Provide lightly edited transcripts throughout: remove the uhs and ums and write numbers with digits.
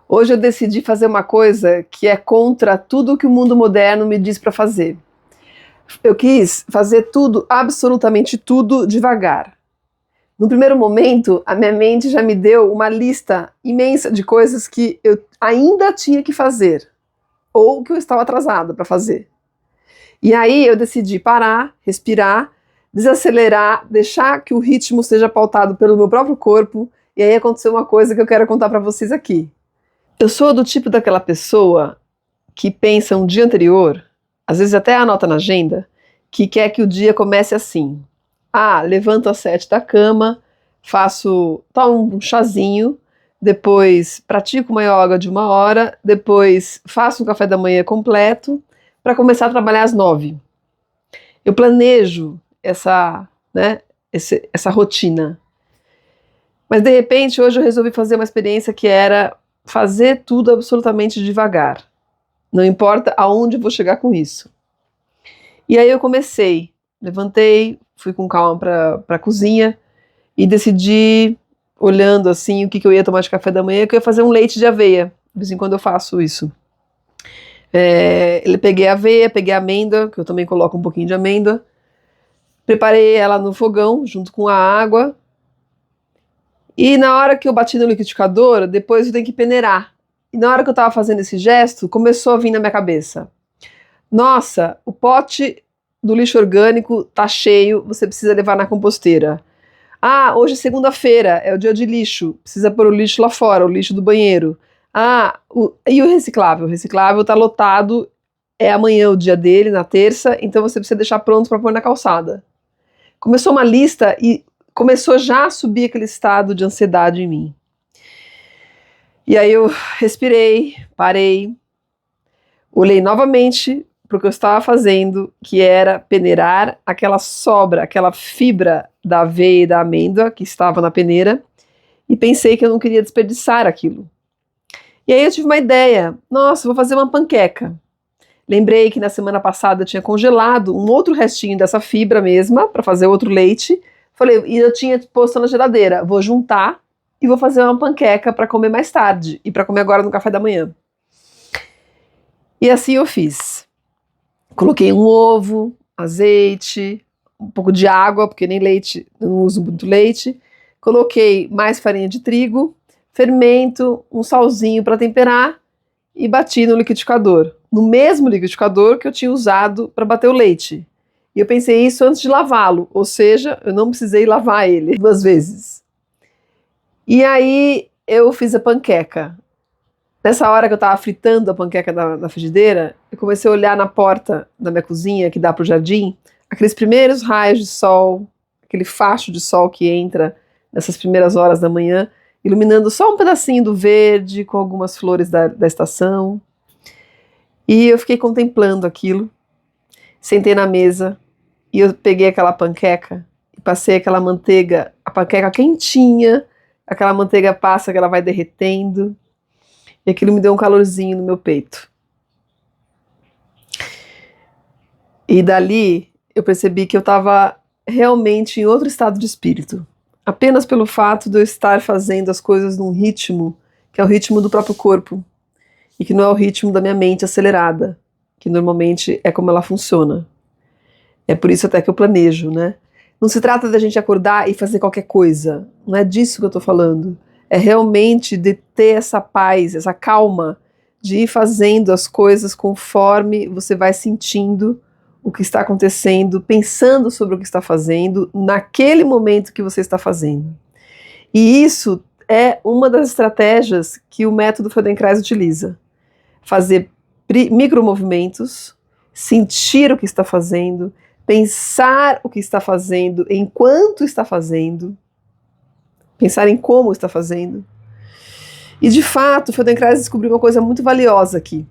Hoje eu decidi fazer uma coisa que é contra tudo que o mundo moderno me diz para fazer. Eu quis fazer tudo, absolutamente tudo, devagar. No primeiro momento, a minha mente já me deu uma lista imensa de coisas que eu ainda tinha que fazer, ou que eu estava atrasada para fazer. E aí eu decidi parar, respirar, desacelerar, deixar que o ritmo seja pautado pelo meu próprio corpo, e aí aconteceu uma coisa que eu quero contar para vocês aqui. Eu sou do tipo daquela pessoa que pensa um dia anterior, às vezes até anota na agenda, que quer que o dia comece assim. Levanto às 7 da cama, tomo um chazinho, depois pratico uma yoga de 1 hora, depois faço um café da manhã completo, para começar a trabalhar às 9. Eu planejo essa rotina. Mas de repente, hoje eu resolvi fazer uma experiência que era fazer tudo absolutamente devagar. Não importa aonde eu vou chegar com isso. E aí eu comecei, levantei, fui com calma para a cozinha e decidi, olhando assim o que eu ia tomar de café da manhã, que eu ia fazer um leite de aveia. De vez em quando eu faço isso. Peguei a aveia, peguei a amêndoa, que eu também coloco um pouquinho de amêndoa, preparei ela no fogão junto com a água. E na hora que eu bati no liquidificador, depois eu tenho que peneirar. E na hora que eu estava fazendo esse gesto, começou a vir na minha cabeça. Nossa, o pote do lixo orgânico tá cheio, você precisa levar na composteira. Hoje é segunda-feira, é o dia de lixo, precisa pôr o lixo lá fora, o lixo do banheiro. E o reciclável? O reciclável tá lotado, é amanhã o dia dele, na terça, então você precisa deixar pronto para pôr na calçada. Começou uma lista e começou já a subir aquele estado de ansiedade em mim. E aí eu respirei, parei, olhei novamente para o que eu estava fazendo, que era peneirar aquela sobra, aquela fibra da aveia e da amêndoa que estava na peneira, e pensei que eu não queria desperdiçar aquilo. E aí eu tive uma ideia, nossa, vou fazer uma panqueca. Lembrei que na semana passada eu tinha congelado um outro restinho dessa fibra mesma, para fazer outro leite. Falei, e eu tinha posto na geladeira, vou juntar e vou fazer uma panqueca para comer mais tarde, e para comer agora no café da manhã. E assim eu fiz. Coloquei um ovo, azeite, um pouco de água, porque nem leite, eu não uso muito leite. Coloquei mais farinha de trigo, fermento, um salzinho para temperar e bati no liquidificador. No mesmo liquidificador que eu tinha usado para bater o leite. E eu pensei isso antes de lavá-lo, ou seja, eu não precisei lavar ele 2 vezes. E aí eu fiz a panqueca. Nessa hora que eu estava fritando a panqueca na frigideira, eu comecei a olhar na porta da minha cozinha, que dá para o jardim, aqueles primeiros raios de sol, aquele facho de sol que entra nessas primeiras horas da manhã, iluminando só um pedacinho do verde com algumas flores da estação. E eu fiquei contemplando aquilo, sentei na mesa e eu peguei aquela panqueca e passei aquela manteiga, a panqueca quentinha, aquela manteiga passa que ela vai derretendo. E aquilo me deu um calorzinho no meu peito. E dali eu percebi que eu estava realmente em outro estado de espírito. Apenas pelo fato de eu estar fazendo as coisas num ritmo que é o ritmo do próprio corpo. E que não é o ritmo da minha mente acelerada, que normalmente é como ela funciona. É por isso até que eu planejo, né? Não se trata da gente acordar e fazer qualquer coisa. Não é disso que eu estou falando. É realmente de ter essa paz, essa calma, de ir fazendo as coisas conforme você vai sentindo o que está acontecendo, pensando sobre o que está fazendo, naquele momento que você está fazendo. E isso é uma das estratégias que o método Feldenkrais utiliza. Fazer micromovimentos, sentir o que está fazendo, pensar o que está fazendo enquanto está fazendo, pensar em como está fazendo. E de fato, o Feldenkrais descobriu uma coisa muito valiosa aqui.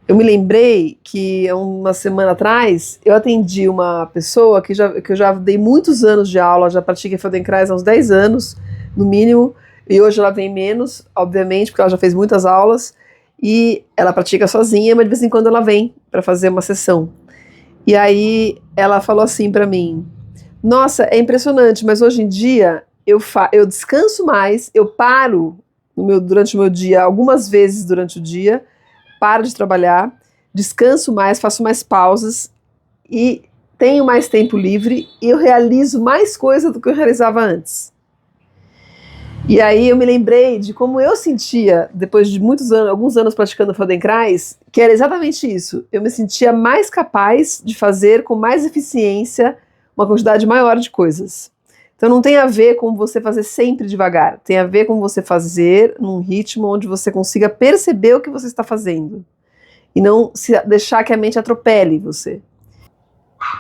Eu me lembrei que uma semana atrás eu atendi uma pessoa que eu já dei muitos anos de aula, já pratiquei Feldenkrais há uns 10 anos, no mínimo, e hoje ela vem menos, obviamente, porque ela já fez muitas aulas, e ela pratica sozinha, mas de vez em quando ela vem para fazer uma sessão. E aí ela falou assim para mim, nossa, é impressionante, mas hoje em dia eu descanso mais, eu paro durante o meu dia, algumas vezes durante o dia, paro de trabalhar, descanso mais, faço mais pausas e tenho mais tempo livre e eu realizo mais coisa do que eu realizava antes. E aí eu me lembrei de como eu sentia, depois de muitos anos, alguns anos praticando Feldenkrais, que era exatamente isso. Eu me sentia mais capaz de fazer com mais eficiência uma quantidade maior de coisas. Então não tem a ver com você fazer sempre devagar, tem a ver com você fazer num ritmo onde você consiga perceber o que você está fazendo e não se deixar que a mente atropele você.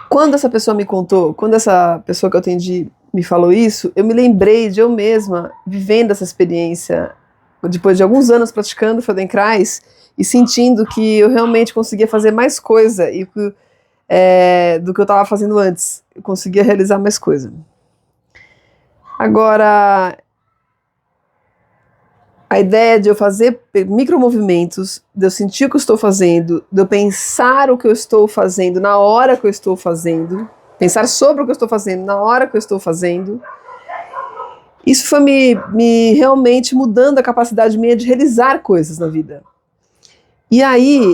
Quando essa pessoa me contou, quando essa pessoa que eu atendi me falou isso, eu me lembrei de eu mesma vivendo essa experiência, depois de alguns anos praticando Feldenkrais e sentindo que eu realmente conseguia fazer mais coisa do que eu estava fazendo antes. Eu conseguia realizar mais coisa. Agora, a ideia de eu fazer micromovimentos, de eu sentir o que eu estou fazendo, de eu pensar o que eu estou fazendo na hora que eu estou fazendo, pensar sobre o que eu estou fazendo na hora que eu estou fazendo, isso foi me realmente mudando a capacidade minha de realizar coisas na vida. E aí,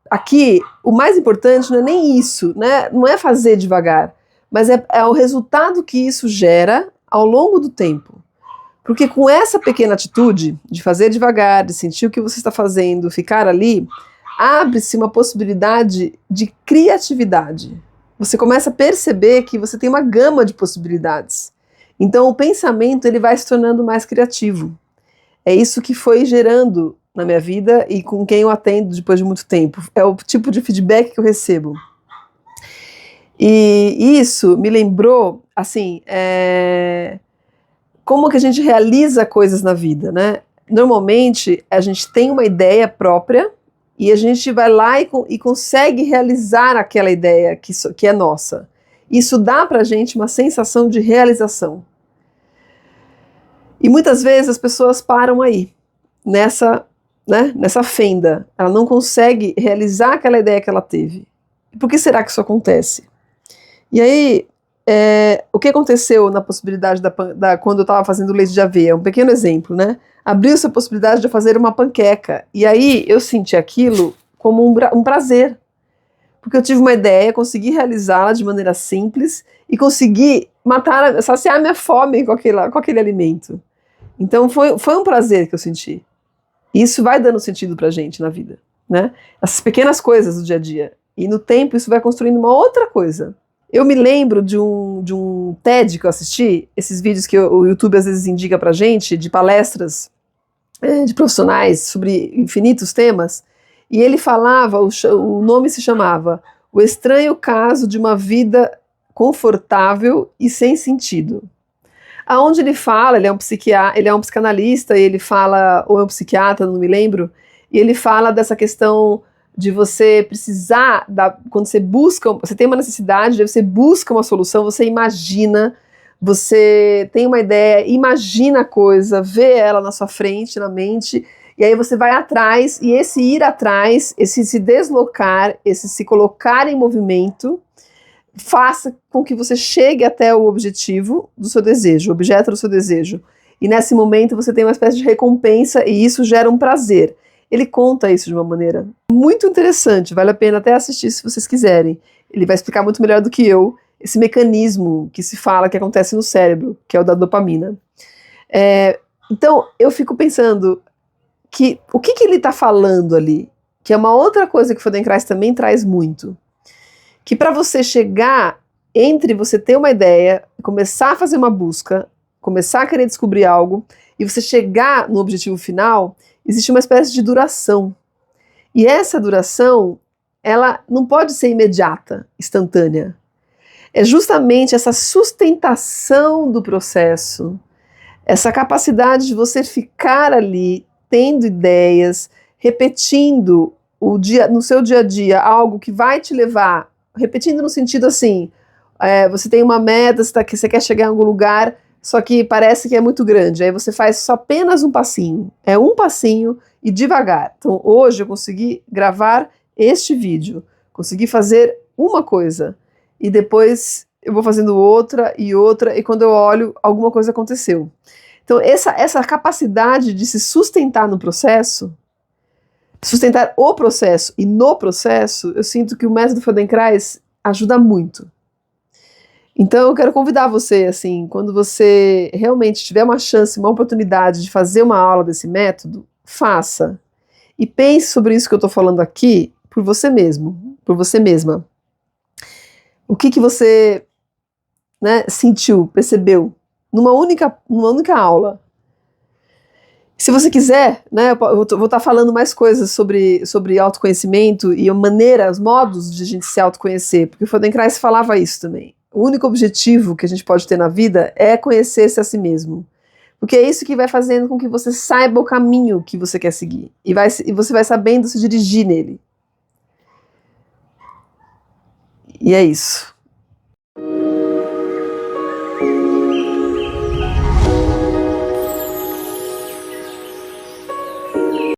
aqui, o mais importante não é nem isso, né? Não é fazer devagar, mas é o resultado que isso gera ao longo do tempo. Porque com essa pequena atitude de fazer devagar, de sentir o que você está fazendo, ficar ali, abre-se uma possibilidade de criatividade. Você começa a perceber que você tem uma gama de possibilidades. Então o pensamento ele vai se tornando mais criativo. É isso que foi gerando na minha vida e com quem eu atendo depois de muito tempo. É o tipo de feedback que eu recebo. E isso me lembrou, assim, como que a gente realiza coisas na vida, né? Normalmente, a gente tem uma ideia própria e a gente vai lá e consegue realizar aquela ideia que é nossa. Isso dá pra gente uma sensação de realização. E muitas vezes as pessoas param aí, nessa fenda. Ela não consegue realizar aquela ideia que ela teve. Por que será que isso acontece? E aí, o que aconteceu na possibilidade quando eu estava fazendo leite de aveia? Um pequeno exemplo, né? Abriu-se a possibilidade de eu fazer uma panqueca. E aí eu senti aquilo como um prazer. Porque eu tive uma ideia, consegui realizá-la de maneira simples e consegui saciar minha fome com aquele alimento. Então foi um prazer que eu senti. E isso vai dando sentido pra gente na vida, né? Essas pequenas coisas do dia a dia. E no tempo isso vai construindo uma outra coisa. Eu me lembro de um TED que eu assisti, esses vídeos que o YouTube às vezes indica pra gente, de palestras de profissionais sobre infinitos temas, e ele falava, o nome se chamava O Estranho Caso de uma Vida Confortável e Sem Sentido. Aonde ele fala, ele é um psicanalista, e ele fala, ou é um psiquiatra, não me lembro, e ele fala dessa questão de você precisar, quando você tem uma necessidade, você busca uma solução, você imagina, você tem uma ideia, imagina a coisa, vê ela na sua frente, na mente, e aí você vai atrás, e esse ir atrás, esse se deslocar, esse se colocar em movimento, faça com que você chegue até o objetivo do seu desejo, o objeto do seu desejo. E nesse momento você tem uma espécie de recompensa e isso gera um prazer. Ele conta isso de uma maneira muito interessante, vale a pena até assistir se vocês quiserem. Ele vai explicar muito melhor do que eu esse mecanismo que se fala que acontece no cérebro, que é o da dopamina. Então eu fico pensando que o que ele está falando ali, que é uma outra coisa que o Feldenkrais também traz muito, que para você chegar entre você ter uma ideia, começar a fazer uma busca, começar a querer descobrir algo, e você chegar no objetivo final, existe uma espécie de duração. E essa duração, ela não pode ser imediata, instantânea. É justamente essa sustentação do processo, essa capacidade de você ficar ali, tendo ideias, repetindo no seu dia a dia algo que vai te levar, repetindo no sentido assim, você tem uma meta, você quer chegar em algum lugar, só que parece que é muito grande, aí você faz só apenas um passinho, um passinho e devagar. Então hoje eu consegui gravar este vídeo, consegui fazer uma coisa, e depois eu vou fazendo outra, e quando eu olho, alguma coisa aconteceu. Então, essa capacidade de se sustentar no processo, sustentar o processo e no processo, eu sinto que o método Feldenkrais ajuda muito. Então eu quero convidar você, assim, quando você realmente tiver uma chance, uma oportunidade de fazer uma aula desse método, faça. E pense sobre isso que eu estou falando aqui por você mesmo, por você mesma. O que você, né, sentiu, percebeu numa única aula. Se você quiser, né, eu vou estar falando mais coisas sobre autoconhecimento e a maneira, os modos de a gente se autoconhecer, porque o Feldenkrais falava isso também. O único objetivo que a gente pode ter na vida é conhecer-se a si mesmo. Porque é isso que vai fazendo com que você saiba o caminho que você quer seguir. E você vai sabendo se dirigir nele. E é isso.